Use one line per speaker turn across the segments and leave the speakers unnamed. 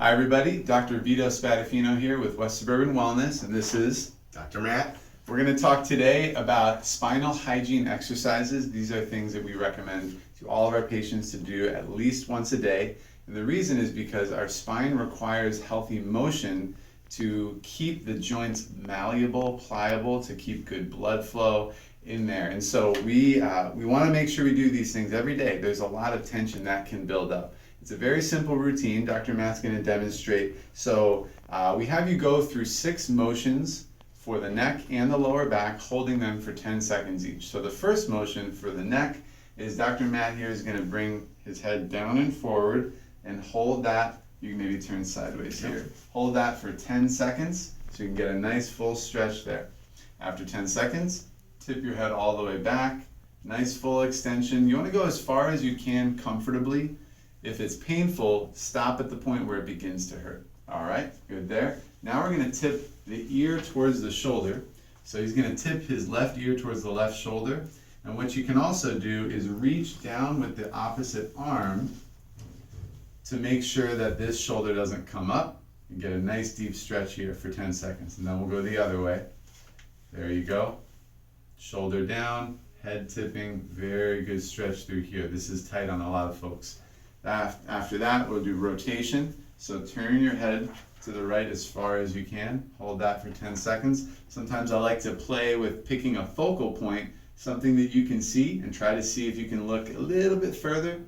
Hi everybody, Dr. Vito Spadafino here with West Suburban Wellness, and this is
Dr. Matt.
We're going to talk today about spinal hygiene exercises. These are things that we recommend to all of our patients to do at least once a day. And the reason is because our spine requires healthy motion to keep the joints malleable, pliable, to keep good blood flow in there. And so we want to make sure we do these things every day. There's a lot of tension that can build up. It's a very simple routine. Dr. Matt's going to demonstrate. So we have you go through 6 motions for the neck and the lower back, holding them for 10 seconds each. So the first motion for the neck is Dr. Matt here is going to bring his head down and forward and hold that. You can maybe turn sideways here. Hold that for 10 seconds so you can get a nice full stretch there. After 10 seconds, tip your head all the way back. Nice full extension. You want to go as far as you can comfortably. If it's painful, stop at the point where it begins to hurt. All right, good there. Now we're going to tip the ear towards the shoulder. So he's going to tip his left ear towards the left shoulder. And what you can also do is reach down with the opposite arm to make sure that this shoulder doesn't come up. You get a nice deep stretch here for 10 seconds. And then we'll go the other way. There you go. Shoulder down, head tipping, very good stretch through here. This is tight on a lot of folks. After that, we'll do rotation. So turn your head to the right as far as you can. Hold that for 10 seconds. Sometimes I like to play with picking a focal point, something that you can see, and try to see if you can look a little bit further,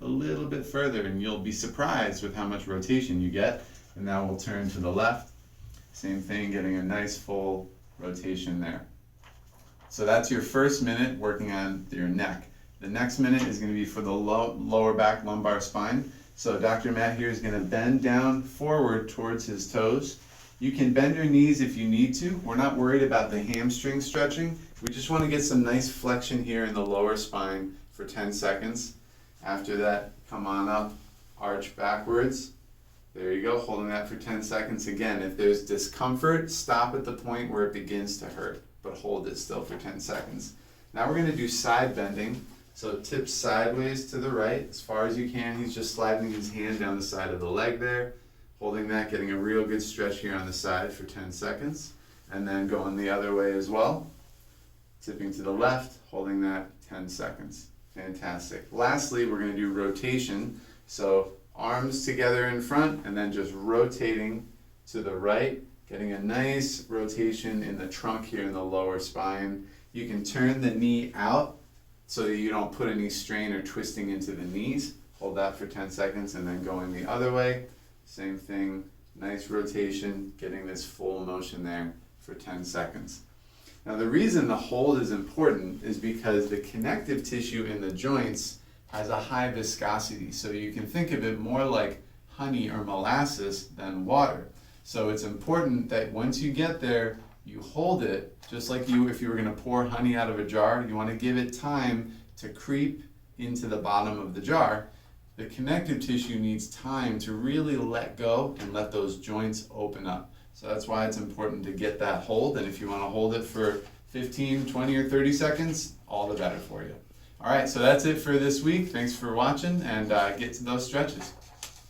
and you'll be surprised with how much rotation you get. And now we'll turn to the left. Same thing, getting a nice full rotation there. So that's your first minute working on your neck. The next minute is going to be for the lower back lumbar spine. So Dr. Matt here is going to bend down forward towards his toes. You can bend your knees if you need to. We're not worried about the hamstring stretching. We just want to get some nice flexion here in the lower spine for 10 seconds. After that, come on up, arch backwards. There you go, holding that for 10 seconds. Again, if there's discomfort, stop at the point where it begins to hurt, but hold it still for 10 seconds. Now we're going to do side bending. So tip sideways to the right as far as you can. He's just sliding his hand down the side of the leg there, holding that, getting a real good stretch here on the side for 10 seconds. And then going the other way as well. Tipping to the left, holding that 10 seconds. Fantastic. Lastly, we're going to do rotation. So arms together in front and then just rotating to the right, getting a nice rotation in the trunk here in the lower spine. You can turn the knee out so that you don't put any strain or twisting into the knees. Hold that for 10 seconds and then going the other way. Same thing, nice rotation, getting this full motion there for 10 seconds. Now the reason the hold is important is because the connective tissue in the joints has a high viscosity. So you can think of it more like honey or molasses than water. So it's important that once you get there, you hold it, just like if you were going to pour honey out of a jar. You want to give it time to creep into the bottom of the jar. The connective tissue needs time to really let go and let those joints open up. So that's why it's important to get that hold. And if you want to hold it for 15, 20, or 30 seconds, all the better for you. All right, so that's it for this week. Thanks for watching, and get to those stretches.